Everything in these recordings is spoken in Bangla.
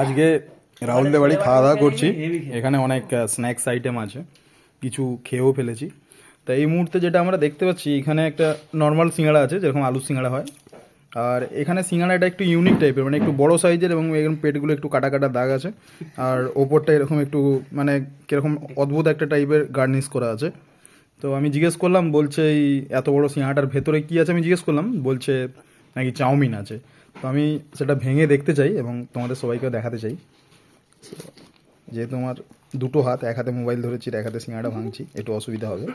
আজকে রাহুলদের বাড়ি খাওয়া দাওয়া করছি। এখানে অনেক স্ন্যাক্স আইটেম আছে, কিছু খেয়েও ফেলেছি। তা এই মুহূর্তে যেটা আমরা দেখতে পাচ্ছি, এখানে একটা নর্মাল সিঙ্গাড়া আছে, যেরকম আলু সিঙ্গাড়া হয়। আর এখানে সিঙ্গাড়াটা একটু ইউনিক টাইপের, মানে একটু বড় সাইজের, এবং এরকম পেটগুলো একটু কাটা কাটা দাগ আছে। আর ওপরটা এরকম একটু মানে কীরকম অদ্ভুত একটা টাইপের গার্নিশ করা আছে। তো আমি জিজ্ঞেস করলাম, বলছে এই এত বড় সিঙ্গাড়াটার ভেতরে কী আছে আমি জিজ্ঞেস করলাম, বলছে নাকি চাউমিন আছে। তো আমি সেটা ভেঙে দেখতে চাই এবং তোমাদের সবাইকেও দেখাতে চাই। যেহেতু আমার দুটো হাত, এক হাতে মোবাইল ধরেছি, এক হাতে সিঙ্গাড়া ভাঙছি, একটু অসুবিধা হবে।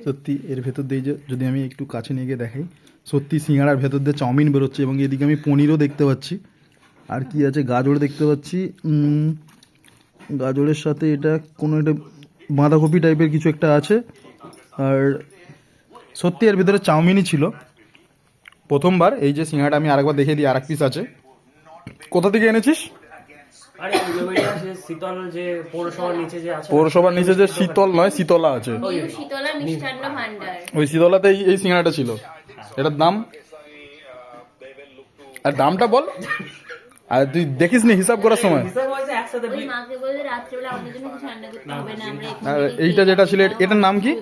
সত্যি এর ভেতর দিয়ে যদি আমি একটু কাছে নিয়ে গিয়ে দেখাই, সত্যি সিঙ্গাড়ার ভেতর দিয়ে চাউমিন বেরোচ্ছে, এবং এদিকে আমি পনিরও দেখতে পাচ্ছি। আর কি আছে, গাজর দেখতে পাচ্ছি। গাজরের সাথে এটা কোনো একটা বাঁধাকপি টাইপের কিছু একটা আছে। আর সত্যি এর ভিতরে চাউমিনই ছিল। প্রথমবার এই যে সিঙ্গাড়া, আমি আরেকবার দেখে দিই, আরেক পিস আছে। কোথা থেকে এনেছিস? পৌরসভার নিচে যে শীতল নয়, শীতলা আছে, ওই শীতলাতে এই সিঙ্গাড়াটা ছিল। এটার দাম, আর দামটা বল। আর তুই দেখিস নি হিসাব করার সময়? আর এইটা যেটা ছিল, এটার নাম কি?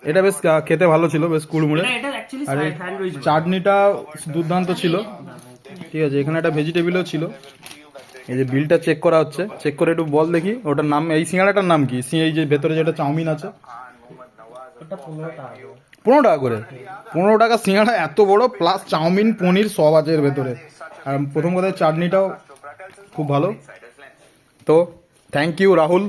এটা বেশ খেতে ভালো ছিল, বেশ কুড়মুড়ে। আর চাটনিটা দুর্দান্ত ছিল। ঠিক আছে, এখানে একটা ভেজিটেবিলও ছিল। এই যে বিলটা চেক করা হচ্ছে, চেক করে একটু বল দেখি ওটার নাম, এই সিঙ্গাড়াটার নাম কি? এই যে ভেতরে যেটা চাউমিন আছে, 15 টাকা করে। 15 টাকা সিঙ্গাড়া এত বড়, প্লাস চাউমিন পনির সব আছে এর ভেতরে। আর প্রথম কথা চাটনিটাও খুব ভালো। তো থ্যাংক ইউ রাহুল।